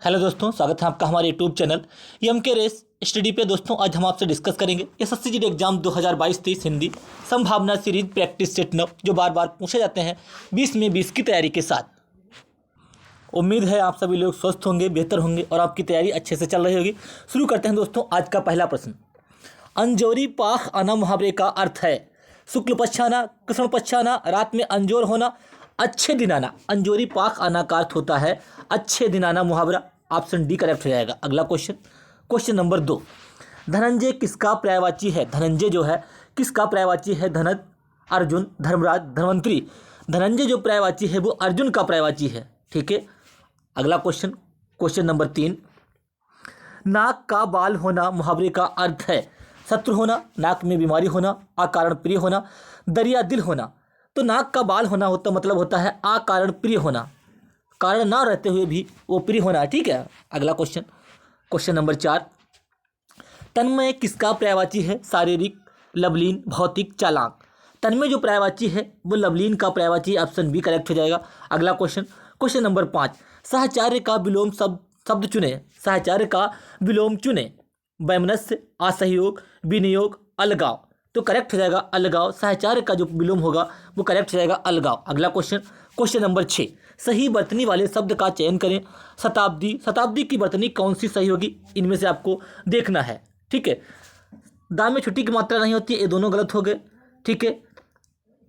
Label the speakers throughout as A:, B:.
A: Hello दोस्तों, स्वागत है आपका हमारे यूट्यूब चैनल एम के रेस स्टडी पे। दोस्तों आज हम आपसे डिस्कस करेंगे एसएससी जीडी एग्जाम 2022-23 हिंदी संभावना सीरीज प्रैक्टिस सेट 9 जो बार बार पूछे जाते हैं 20 में 20 की तैयारी के साथ। उम्मीद है आप सभी लोग स्वस्थ होंगे, बेहतर होंगे और आपकी तैयारी अच्छे से चल रही होगी। शुरू करते हैं दोस्तों आज का पहला प्रश्न। अंजोरी पाख आना मुहावरे का अर्थ है शुक्ल पक्ष आना, कृष्ण पक्ष आना, रात में अंजोर होना, अच्छे दिन आना। अंजोरी पाख आना का अर्थ होता है अच्छे दिन आना। मुहावरा ऑप्शन डी करेक्ट हो जाएगा। अगला क्वेश्चन नंबर 2। धनंजय किसका पर्यायवाची है? धनंजय जो है किसका पर्यायवाची है? धनद, अर्जुन, धर्मराज, धन्वंतरी। धनंजय जो पर्यायवाची है वो अर्जुन का पर्यायवाची है। ठीक है। अगला क्वेश्चन नंबर 3। नाक का बाल होना मुहावरे का अर्थ है शत्रु होना, नाक में बीमारी होना, अकारण प्रिय होना, दरिया दिल होना। तो नाक का बाल होना होता मतलब होता है अकारण प्रिय होना, कारण ना रहते हुए भी वो प्रिय होना। ठीक है। अगला क्वेश्चन नंबर 4। तन्मय किसका पर्यायवाची है? शारीरिक, लवलीन, भौतिक, चालाक। तन्मय जो पर्यायवाची है वो लवलीन का पर्यायवाची, ऑप्शन बी करेक्ट हो जाएगा। अगला क्वेश्चन नंबर 5। साहचर्य का विलोम शब्द चुने। साहचर्य का विलोम चुने। वैमनस्य, असहयोग, विनियोग, अलगाव। तो करेक्ट हो जाएगा अलगाव। साहचर्य का जो विलोम होगा वो करेक्ट हो जाएगा अलगाव। अगला क्वेश्चन नंबर 6। सही वर्तनी वाले शब्द का चयन करें। शताब्दी, शताब्दी की वर्तनी कौन सी सही होगी इनमें से आपको देखना है। ठीक है। दाम में छुट्टी की मात्रा नहीं होती है, ये दोनों गलत हो गए। ठीक है।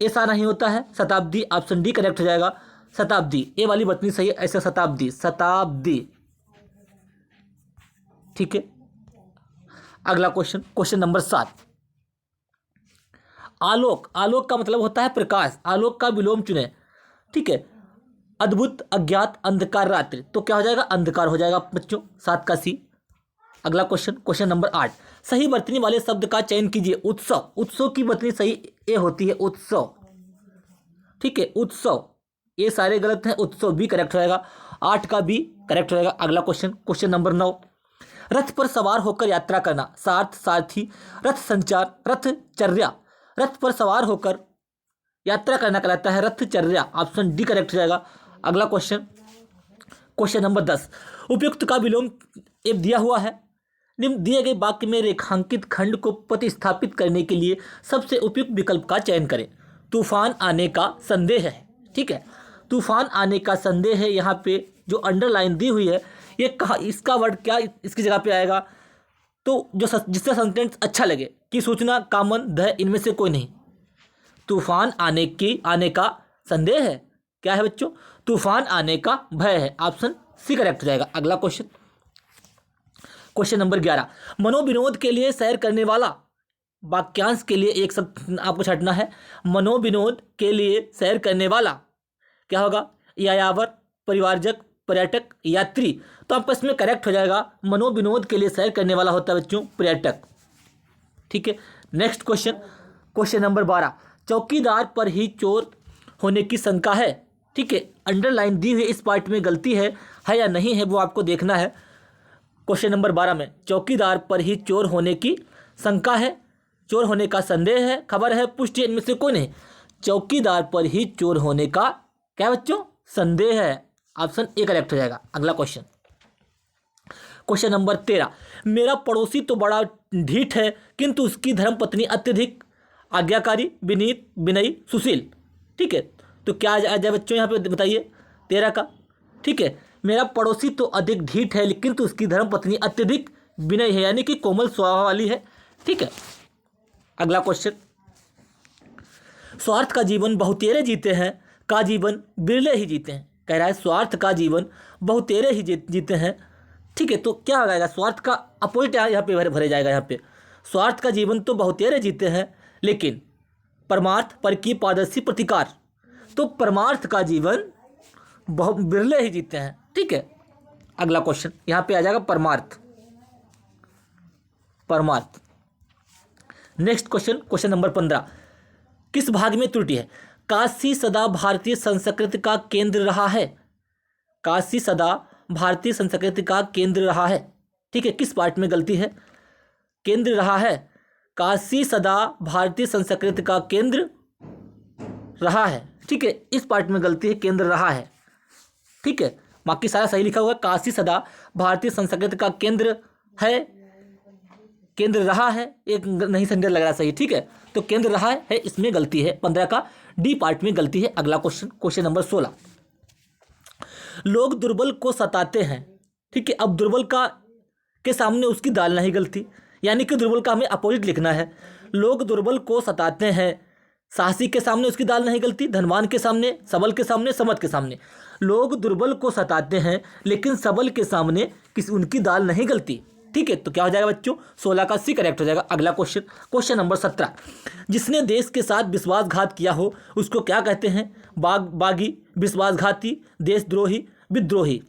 A: ऐसा नहीं होता है। शताब्दी, ऑप्शन डी करेक्ट हो जाएगा। शताब्दी, ये वाली वर्तनी सही है। ऐसे शताब्दी। ठीक है। अगला क्वेश्चन नंबर 7। आलोक, आलोक का मतलब होता है प्रकाश। आलोक का विलोम चुने। ठीक है। अद्भुत, अज्ञात, अंधकार, रात्रि। तो क्या हो जाएगा? अंधकार हो जाएगा बच्चों, 7 का सी। अगला क्वेश्चन नंबर 8। सही वर्तनी वाले शब्द का चयन कीजिए। उत्सव, उत्सव की वर्तनी सही ए होती है उत्सव। ठीक है। उत्सव, ये सारे गलत हैं। उत्सव बी करेक्ट हो जाएगा। 8 का बी करेक्ट हो जाएगा। अगला क्वेश्चन नंबर 9। रथ पर सवार होकर यात्रा करना। सार्थ, सारथी, रथ संचार, रथचर्या। रथ पर सवार होकर यात्रा करना कहलाता है रथचर्या, ऑप्शन डी करेक्ट हो जाएगा। अगला क्वेश्चन नंबर 10। उपयुक्त का विलोम एक दिया हुआ है। निम्न दिए गए वाक्य में रेखांकित खंड को प्रतिस्थापित करने के लिए सबसे उपयुक्त विकल्प का चयन करें। तूफान आने का संदेह है। ठीक है। तूफान आने का संदेह है। यहाँ पे जो अंडरलाइन दी हुई है ये कहा, इसका वर्ड क्या इसकी जगह पे आएगा? तो जो जिसका सेंटेंस अच्छा लगे कि सूचना, कामन, ध, इनमें से कोई नहीं। तूफान आने का संदेह है। क्या है बच्चों? तूफान आने का भय है, ऑप्शन सी करेक्ट हो जाएगा। अगला क्वेश्चन नंबर 11। मनोविनोद के लिए सैर करने वाला। वाक्यांश के लिए एक शब्द आपको छांटना है। मनोविनोद के लिए सैर करने वाला क्या होगा? यायावर, परिवारजक, पर्यटक, यात्री। तो आपका इसमें करेक्ट हो जाएगा मनोविनोद के लिए सैर करने वाला होता है बच्चों पर्यटक। ठीक है। Next question number 12। चौकीदार पर ही चोर होने की शंका है। ठीक है। अंडरलाइन दी हुई इस पार्ट में गलती है या नहीं है वो आपको देखना है। क्वेश्चन नंबर 12 में चौकीदार पर ही चोर होने की शंका है, चोर होने का संदेह है, खबर है, पुष्टि, इनमें से कोई नहीं। चौकीदार पर ही चोर होने का क्या बच्चों? संदेह है, ऑप्शन ए करेक्ट हो जाएगा। अगला क्वेश्चन नंबर 13। मेरा पड़ोसी तो बड़ा ढीठ है किंतु उसकी धर्मपत्नी अत्यधिक आज्ञाकारी, विनीत, विनयी, सुशील। ठीक है। तो क्या आ जाए बच्चों यहाँ पे बताइए 13 का? ठीक है। मेरा पड़ोसी तो अधिक ढीठ है लेकिन तो उसकी धर्मपत्नी अत्यधिक विनयी है, यानी कि कोमल स्वभाव वाली है। ठीक है। अगला क्वेश्चन। स्वार्थ का जीवन बहुतेरे जीते हैं, का जीवन बिरले ही जीते हैं। कह रहा है स्वार्थ का जीवन बहुतेरे ही जीते हैं। ठीक है। तो क्या हो जाएगा? स्वार्थ का अपोजिट यहाँ पे भरे जाएगा। यहाँ पे स्वार्थ का जीवन तो बहुतेरे जीते हैं लेकिन परमार्थ पर की पारदर्शी प्रतिकार। तो परमार्थ का जीवन बहुत बिरले ही जीते हैं। ठीक है। अगला क्वेश्चन यहाँ पे आ जाएगा परमार्थ। Next question number 15। किस भाग में त्रुटि है? काशी सदा भारतीय संस्कृति का केंद्र रहा है। काशी सदा भारतीय संस्कृति का केंद्र रहा है। ठीक है। किस पार्ट में गलती है? केंद्र रहा है। काशी सदा भारतीय संस्कृति का केंद्र रहा है। ठीक है। इस पार्ट में गलती है, केंद्र रहा है। ठीक है। बाकी सारा सही लिखा हुआ है। काशी सदा भारतीय संस्कृति का केंद्र है, केंद्र रहा है, एक नहीं सेंटर लग रहा सही, ठीक है। तो केंद्र रहा है, इसमें गलती है, 15 का डी पार्ट में गलती है। अगला क्वेश्चन, क्वेश्चन नंबर 16, लोग दुर्बल को सताते हैं, ठीक है। अब दुर्बल का के सामने उसकी दाल नहीं गलती, यानी कि दुर्बल का हमें अपोजिट लिखना है। लोग दुर्बल को सताते हैं, साहसी के सामने उसकी दाल नहीं गलती, धनवान के सामने, सबल के सामने, समर्थ के सामने। लोग दुर्बल को सताते हैं लेकिन सबल के सामने उनकी दाल नहीं गलती, ठीक है। तो क्या हो जाएगा बच्चों, 16 का सी करेक्ट हो जाएगा। अगला क्वेश्चन, क्वेश्चन नंबर 17, जिसने देश के साथ विश्वासघात किया हो उसको क्या कहते हैं? बागी, विश्वासघाती, देशद्रोही, विद्रोही।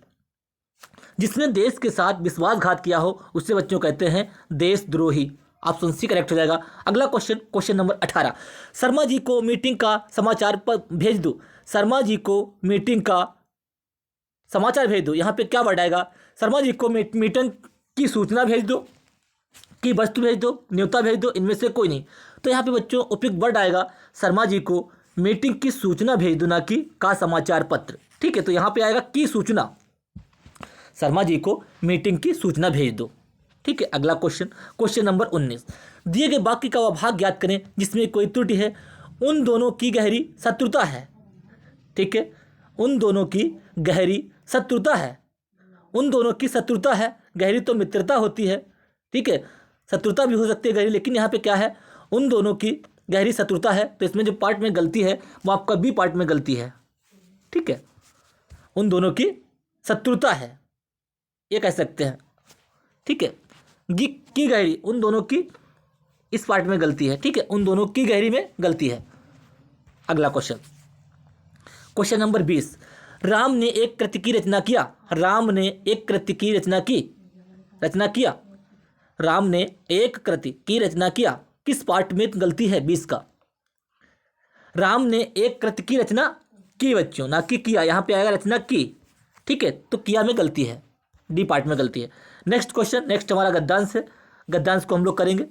A: जिसने देश के साथ विश्वासघात किया हो उससे बच्चों कहते हैं देशद्रोही। ऑप्शन सी करेक्ट हो जाएगा। अगला question, question number 18, Sharma ji को मीटिंग का समाचार पर भेज दो। शर्मा जी को मीटिंग का समाचार भेज दो, यहाँ पे क्या वर्ड आएगा? शर्मा जी को मीटिंग की सूचना भेज दो, की वस्तु भेज दो, न्योता भेज दो, इनमें से कोई नहीं। तो यहाँ पे बच्चों उपयुक्त वर्ड आएगा शर्मा जी को मीटिंग की सूचना भेज दो, ना कि का समाचार पत्र, ठीक है। तो यहाँ पे आएगा की सूचना, शर्मा जी को मीटिंग की सूचना भेज दो, ठीक है। अगला क्वेश्चन, क्वेश्चन नंबर 19, दिए गए वाक्य का वह भाग ज्ञात करें जिसमें कोई त्रुटि है। उन दोनों की गहरी शत्रुता है, ठीक है। उन दोनों की गहरी शत्रुता है, उन दोनों की शत्रुता है। गहरी तो मित्रता होती है, ठीक है, शत्रुता भी हो सकती है गहरी, लेकिन यहाँ पे क्या है, उन दोनों की गहरी शत्रुता है। तो इसमें जो पार्ट में गलती है वो आपका बी पार्ट में गलती है, ठीक है। उन दोनों की शत्रुता है, ये कह सकते हैं, ठीक है। की गहरी, उन दोनों की, इस पार्ट में गलती है, ठीक है, उन दोनों की गहरी में गलती है। अगला क्वेश्चन, क्वेश्चन नंबर 20, राम ने एक कृति की रचना किया। राम ने एक कृति की रचना किया। राम ने एक कृति की रचना किया, किस पार्ट में गलती है? 20 का। राम ने एक कृति की रचना की बच्चों, ना कि किया, यहाँ पे आएगा रचना की, ठीक है। तो किया में गलती है, डी पार्ट में गलती है। नेक्स्ट क्वेश्चन, नेक्स्ट हमारा गद्यांश है, गद्यांश को हम लोग करेंगे।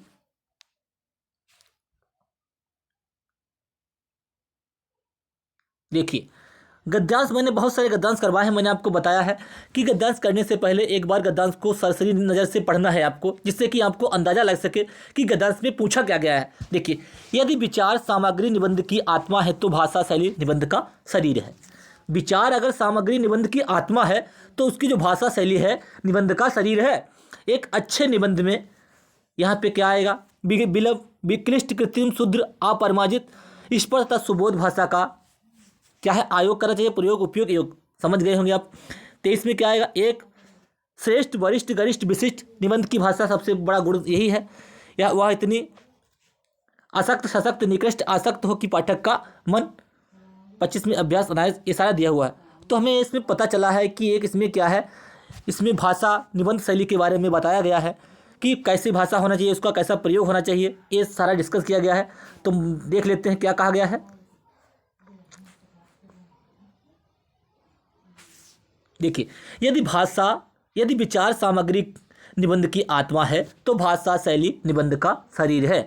A: देखिए गद्यांश मैंने बहुत सारे गद्यांश करवाए हैं। मैंने आपको बताया है कि गद्यांश करने से पहले एक बार गद्यांश को सरसरी नज़र से पढ़ना है आपको, जिससे कि आपको अंदाजा लग सके कि गद्यांश में पूछा क्या गया है। देखिए, यदि विचार सामग्री निबंध की आत्मा है तो भाषा शैली निबंध का शरीर है। विचार अगर सामग्री निबंध की आत्मा है तो उसकी जो भाषा शैली है निबंध का शरीर है। एक अच्छे निबंध में यहाँ पे क्या आएगा? विलंब, विक्लिष्ट, कृत्रिम, शुद्र, अपरिमार्जित, स्पष्ट तथा सुबोध भाषा का क्या है? आयोग करना चाहिए, प्रयोग, उपयोग, योग। समझ गए होंगे आप। 23 में क्या आएगा? एक श्रेष्ठ, वरिष्ठ, गरिष्ठ, विशिष्ट निबंध की भाषा सबसे बड़ा गुण यही है, या वह इतनी आसक्त, सशक्त, निकृष्ट, आसक्त हो कि पाठक का मन। 25 में अभ्यास, अनायास, ये सारा दिया हुआ है। तो हमें इसमें पता चला है कि एक इसमें क्या है, इसमें भाषा निबंध शैली के बारे में बताया गया है कि कैसी भाषा होना चाहिए, उसका कैसा प्रयोग होना चाहिए, ये सारा डिस्कस किया गया है। तो देख लेते हैं क्या कहा गया है। देखिए, यदि विचार सामग्री निबंध की आत्मा है तो भाषा शैली निबंध का शरीर है।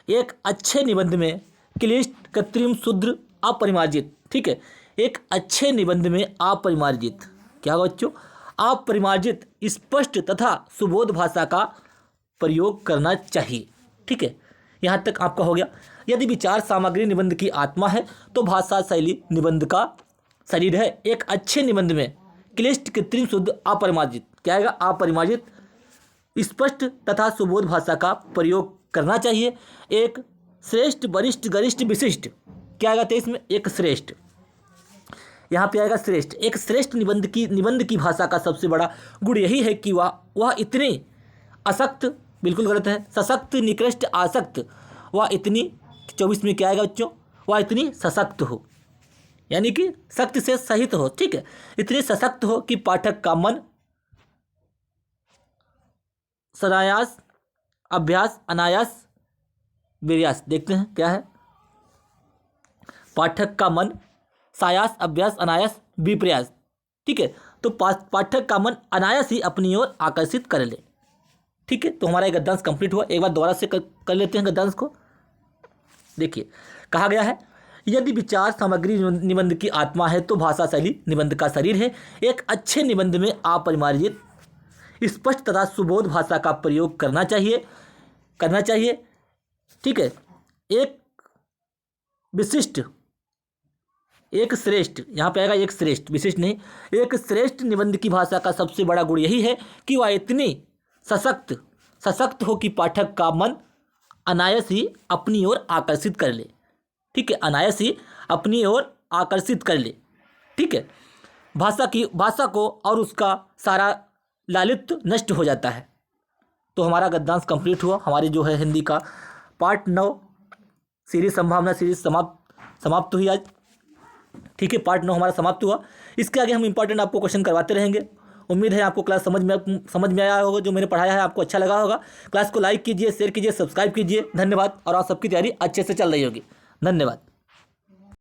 A: एक अच्छे निबंध में क्लिष्ट, कृत्रिम, शुद्र, अपरिमार्जित, ठीक है। एक अच्छे निबंध में अपरिमार्जित क्या होगा बच्चों? अपरिमार्जित, स्पष्ट तथा सुबोध भाषा का प्रयोग करना चाहिए, ठीक है। यहाँ तक आपका हो गया। यदि विचार सामग्री निबंध की आत्मा है तो भाषा शैली निबंध का शरीर है। एक अच्छे निबंध में क्लिष्ट, कृत्रिम, शुद्ध, अपरिमार्जित क्या आएगा? अपरिमार्जित, स्पष्ट तथा सुबोध भाषा का प्रयोग करना चाहिए। एक श्रेष्ठ, वरिष्ठ, गरिष्ठ, विशिष्ट क्या आएगा? 23 में एक श्रेष्ठ, यहाँ पे आएगा श्रेष्ठ। एक श्रेष्ठ निबंध की भाषा का सबसे बड़ा गुण यही है कि वह इतनी असक्त, बिल्कुल गलत है, सशक्त, निकृष्ट, आसक्त, वह इतनी, 24 में क्या आएगा बच्चों? वह इतनी सशक्त हो, यानी कि सख्त से सहित हो, ठीक है। इतनी सशक्त हो कि पाठक का मन सनायास, अभ्यास, अनायास, विर्यास। देखते हैं क्या है। पाठक का मन सायास, अभ्यास, अनायास, विप्रयास, ठीक है। तो पाठक का मन अनायास ही अपनी ओर आकर्षित कर ले, ठीक है। तो हमारा एक गद्यांश कंप्लीट हुआ। एक बार दोबारा से कर लेते हैं गद्यांश को। देखिए, कहा गया है यदि विचार सामग्री निबंध की आत्मा है तो भाषा शैली निबंध का शरीर है। एक अच्छे निबंध में अपरिमार्जित, स्पष्ट तथा सुबोध भाषा का प्रयोग करना चाहिए। ठीक है। एक विशिष्ट, एक श्रेष्ठ, यहाँ पे आएगा एक श्रेष्ठ, विशिष्ट नहीं, एक श्रेष्ठ निबंध की भाषा का सबसे बड़ा गुण यही है कि वह इतनी सशक्त हो कि पाठक का मन अनायास ही अपनी ओर आकर्षित कर ले। ठीक है, अनायास ही अपनी ओर आकर्षित कर ले। ठीक है, भाषा को और उसका सारा लालित्य नष्ट हो जाता है। तो हमारा गद्यांश कंप्लीट हुआ। हमारी जो है हिंदी का पार्ट 9 सीरीज संभावना सीरीज समाप्त हुई आज। ठीक है, पार्ट 9 हमारा समाप्त हुआ। इसके आगे हम इंपॉर्टेंट आपको क्वेश्चन करवाते रहेंगे। उम्मीद है आपको क्लास समझ में आया होगा, जो मैंने पढ़ाया है आपको अच्छा लगा होगा। क्लास को लाइक कीजिए, शेयर कीजिए, सब्सक्राइब कीजिए। धन्यवाद। और आप सबकी तैयारी अच्छे से चल रही होगी। धन्यवाद।